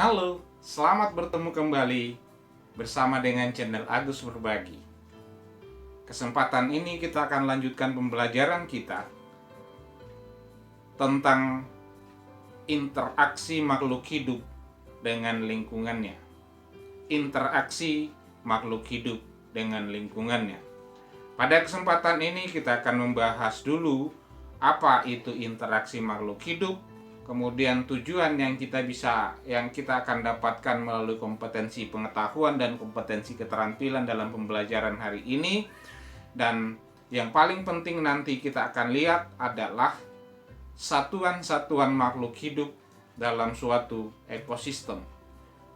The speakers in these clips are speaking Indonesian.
Halo, selamat bertemu kembali bersama dengan channel Agus Berbagi. Kesempatan ini kita akan lanjutkan pembelajaran kita tentang interaksi makhluk hidup dengan lingkungannya. Interaksi makhluk hidup dengan lingkungannya. Pada kesempatan ini kita akan membahas dulu apa itu interaksi makhluk hidup, kemudian tujuan yang kita akan dapatkan melalui kompetensi pengetahuan dan kompetensi keterampilan dalam pembelajaran hari ini. Dan yang paling penting nanti kita akan lihat adalah satuan-satuan makhluk hidup dalam suatu ekosistem.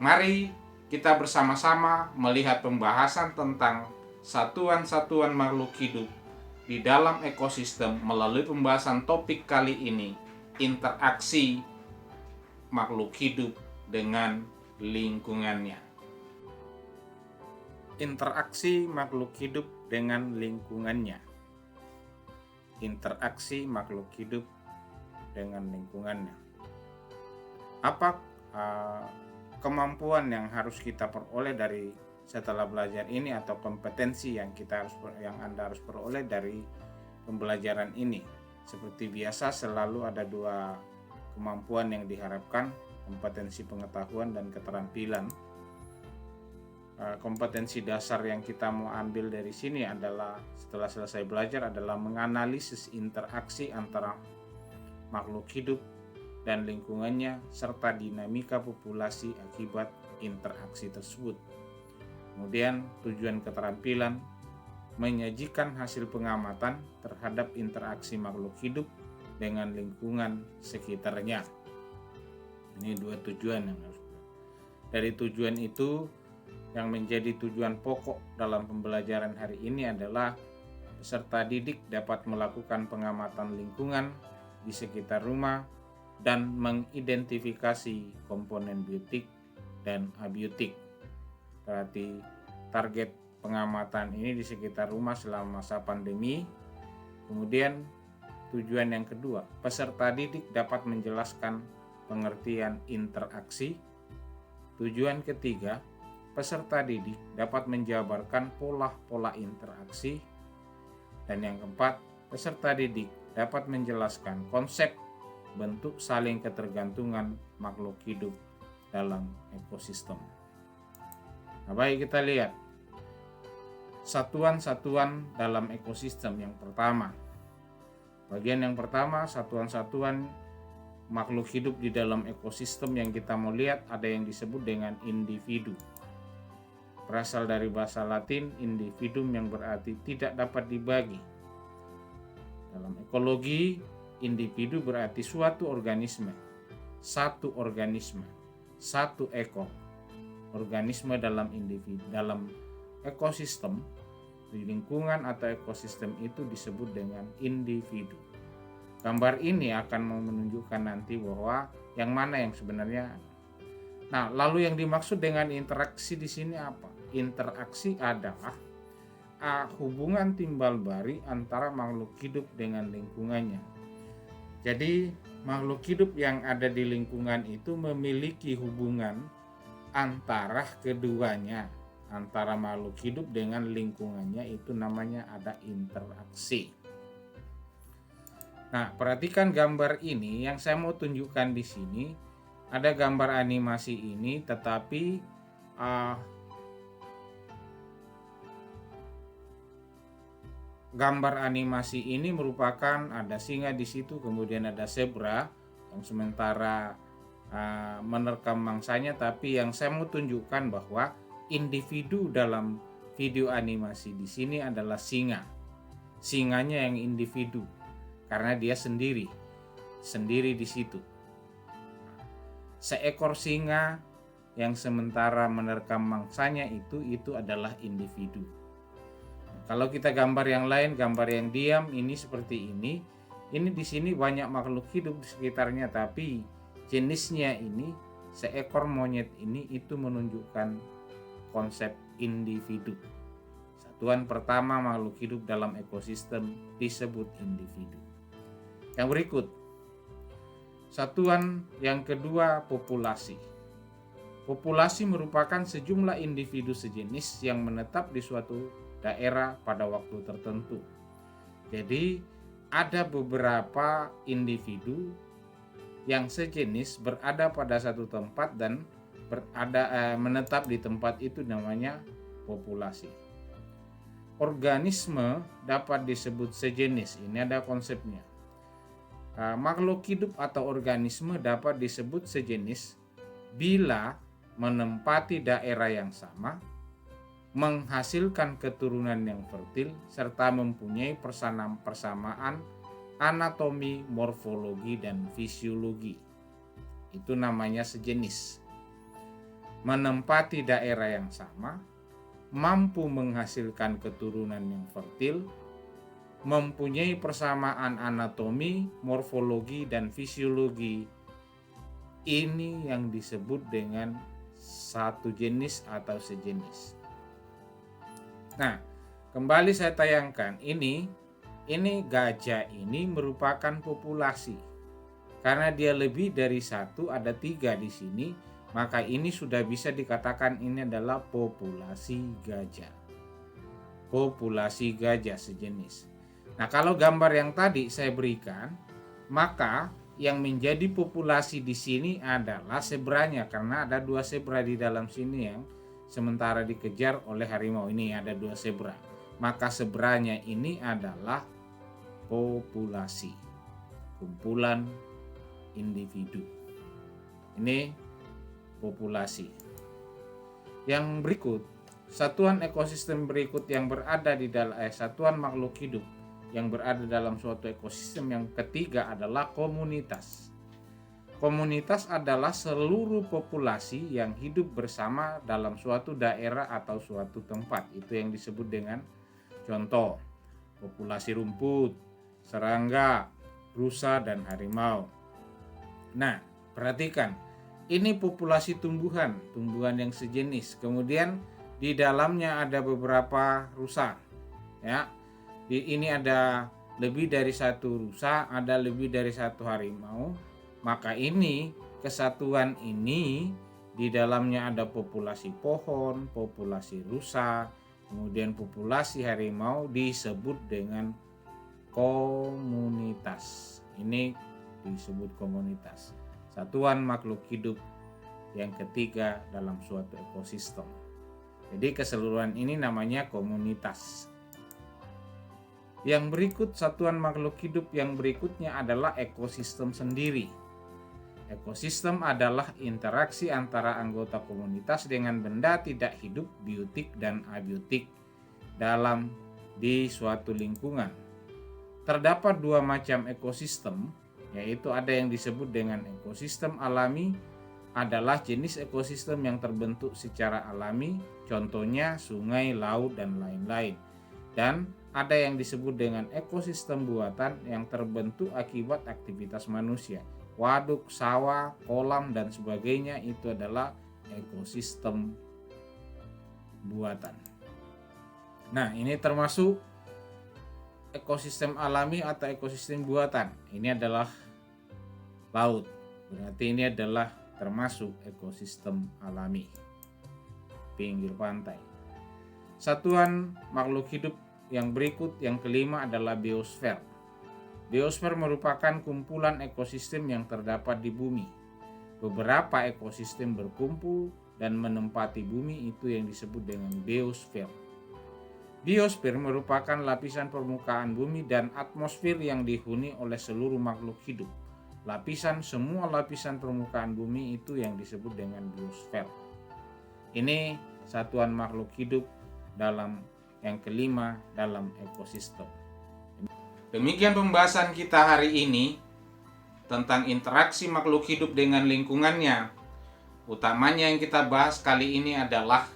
Mari kita bersama-sama melihat pembahasan tentang satuan-satuan makhluk hidup di dalam ekosistem melalui pembahasan topik kali ini, interaksi makhluk hidup dengan lingkungannya. Interaksi makhluk hidup dengan lingkungannya. Interaksi makhluk hidup dengan lingkungannya. Apa kemampuan yang harus kita peroleh dari setelah belajar ini, atau kompetensi yang Anda harus peroleh dari pembelajaran ini? Seperti biasa selalu ada dua kemampuan yang diharapkan, kompetensi pengetahuan dan keterampilan. Kompetensi dasar yang kita mau ambil dari sini adalah, setelah selesai belajar, adalah menganalisis interaksi antara makhluk hidup dan lingkungannya serta dinamika populasi akibat interaksi tersebut. Kemudian tujuan keterampilan, menyajikan hasil pengamatan terhadap interaksi makhluk hidup dengan lingkungan sekitarnya. Ini dua tujuan yang harus. Dari tujuan itu, yang menjadi tujuan pokok dalam pembelajaran hari ini adalah peserta didik dapat melakukan pengamatan lingkungan di sekitar rumah dan mengidentifikasi komponen biotik dan abiotik. Berarti target pengamatan ini di sekitar rumah selama masa pandemi. Kemudian tujuan yang kedua, peserta didik dapat menjelaskan pengertian interaksi. Tujuan ketiga, peserta didik dapat menjabarkan pola-pola interaksi. Dan yang keempat, peserta didik dapat menjelaskan konsep bentuk saling ketergantungan makhluk hidup dalam ekosistem. Nah, baik, kita lihat satuan-satuan dalam ekosistem. Yang pertama, bagian yang pertama, satuan-satuan makhluk hidup di dalam ekosistem yang kita mau lihat ada yang disebut dengan individu. Berasal dari bahasa Latin individuum yang berarti tidak dapat dibagi. Dalam ekologi, individu berarti suatu organisme, satu organisme, satu ekor. Organisme dalam individu, dalam ekosistem, di lingkungan atau ekosistem itu disebut dengan individu. Gambar ini akan menunjukkan nanti bahwa yang mana yang sebenarnya. Nah, lalu yang dimaksud dengan interaksi di sini apa? Interaksi adalah hubungan timbal balik antara makhluk hidup dengan lingkungannya. Jadi makhluk hidup yang ada di lingkungan itu memiliki hubungan antara keduanya, antara makhluk hidup dengan lingkungannya, itu namanya ada interaksi. Nah, perhatikan gambar ini yang saya mau tunjukkan di sini. Ada gambar animasi ini, tetapi gambar animasi ini merupakan ada singa di situ, kemudian ada zebra yang sementara menerkam mangsanya, tapi yang saya mau tunjukkan bahwa individu dalam video animasi di sini adalah singa. Singanya yang individu karena dia sendiri di situ. Seekor singa yang sementara menerkam mangsanya itu adalah individu. Kalau kita gambar yang lain, gambar yang diam ini seperti ini. Ini di sini banyak makhluk hidup di sekitarnya, tapi jenisnya ini, seekor monyet ini, itu menunjukkan konsep individu. Satuan pertama makhluk hidup dalam ekosistem disebut individu. Yang berikut, satuan yang kedua populasi. Populasi merupakan sejumlah individu sejenis yang menetap di suatu daerah pada waktu tertentu. Jadi ada beberapa individu yang sejenis berada pada satu tempat dan menetap di tempat itu, namanya populasi. Organisme dapat disebut sejenis, ini ada konsepnya. Makhluk hidup atau organisme dapat disebut sejenis bila menempati daerah yang sama, menghasilkan keturunan yang fertil, serta mempunyai persamaan anatomi, morfologi, dan fisiologi. Itu namanya sejenis. Menempati daerah yang sama, mampu menghasilkan keturunan yang fertil, mempunyai persamaan anatomi, morfologi, dan fisiologi. Ini yang disebut dengan satu jenis atau sejenis. Nah, kembali saya tayangkan, ini gajah ini merupakan populasi. Karena dia lebih dari satu, ada 3 di sini, maka ini sudah bisa dikatakan ini adalah populasi gajah. Populasi gajah sejenis. Nah, kalau gambar yang tadi saya berikan, maka yang menjadi populasi di sini adalah zebranya, karena ada 2 zebra di dalam sini yang sementara dikejar oleh harimau. Ini ada 2 zebra. Maka zebranya ini adalah populasi, kumpulan individu. Ini populasi. Yang berikut, satuan ekosistem berikut yang berada di dalam satuan makhluk hidup yang berada dalam suatu ekosistem yang ketiga adalah komunitas. Komunitas adalah seluruh populasi yang hidup bersama dalam suatu daerah atau suatu tempat. Itu yang disebut dengan contoh, populasi rumput, serangga, rusa, dan harimau. Nah, perhatikan, ini populasi tumbuhan yang sejenis. Kemudian di dalamnya ada beberapa rusa, ya. Ini ada lebih dari 1 rusa, ada lebih dari 1 harimau. Maka ini kesatuan ini di dalamnya ada populasi pohon, populasi rusa, kemudian populasi harimau, disebut dengan komunitas. Ini disebut komunitas. Satuan makhluk hidup yang ketiga dalam suatu ekosistem. Jadi keseluruhan ini namanya komunitas. Yang berikut, satuan makhluk hidup yang berikutnya adalah ekosistem sendiri. Ekosistem adalah interaksi antara anggota komunitas dengan benda tidak hidup, biotik dan abiotik di suatu lingkungan. Terdapat 2 macam ekosistem, yaitu ada yang disebut dengan ekosistem alami, adalah jenis ekosistem yang terbentuk secara alami, contohnya sungai, laut, dan lain-lain. Dan ada yang disebut dengan ekosistem buatan yang terbentuk akibat aktivitas manusia. Waduk, sawah, kolam, dan sebagainya itu adalah ekosistem buatan. Nah, ini termasuk ekosistem alami atau ekosistem buatan. Ini adalah laut. Berarti ini adalah termasuk ekosistem alami, pinggir pantai. Satuan makhluk hidup yang berikut, yang kelima, adalah biosfer. Biosfer merupakan kumpulan ekosistem yang terdapat di bumi. Beberapa ekosistem berkumpul dan menempati bumi, itu yang disebut dengan biosfer. Biosfer merupakan lapisan permukaan bumi dan atmosfer yang dihuni oleh seluruh makhluk hidup. Semua lapisan permukaan bumi itu yang disebut dengan biosfer. Ini satuan makhluk hidup yang kelima dalam ekosistem. Demikian pembahasan kita hari ini tentang interaksi makhluk hidup dengan lingkungannya. Utamanya yang kita bahas kali ini adalah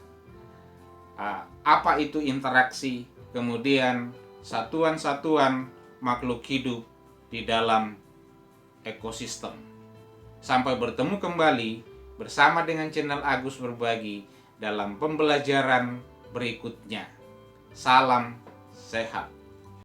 apa itu interaksi, kemudian satuan-satuan makhluk hidup di dalam ekosistem. Sampai bertemu kembali bersama dengan channel Agus Berbagi dalam pembelajaran berikutnya. Salam sehat.